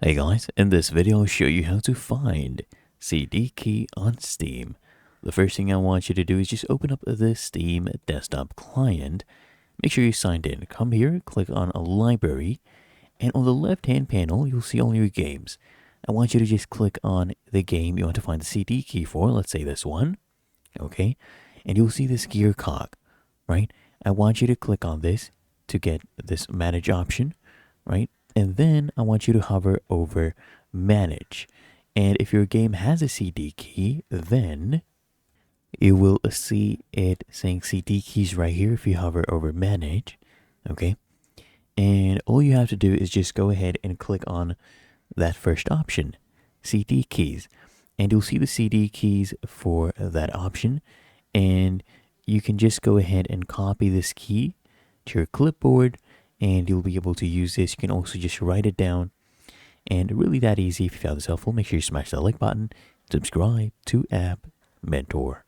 Hey guys, in this video I'll show you how to find CD key on Steam. The first thing I want you to do is just open up the Steam desktop client. Make sure you're signed in. Come here, click on a library, and on the left hand panel you'll see all your games. I want you to just click on the game you want to find the CD key for, let's say this one, okay? And you'll see this gear cog, right? I want you to click on this to get this manage option, right? And then I want you to hover over manage. And if your game has a CD key, then you will see it saying CD keys right here if you hover over manage. Okay. And all you have to do is just go ahead and click on that first option, CD keys. And you'll see the CD keys for that option. And you can just go ahead and copy this key to your clipboard, and you'll be able to use this. You can also just write it down, and really that easy. If you found this helpful, make sure you smash that like button, subscribe to App Mentor.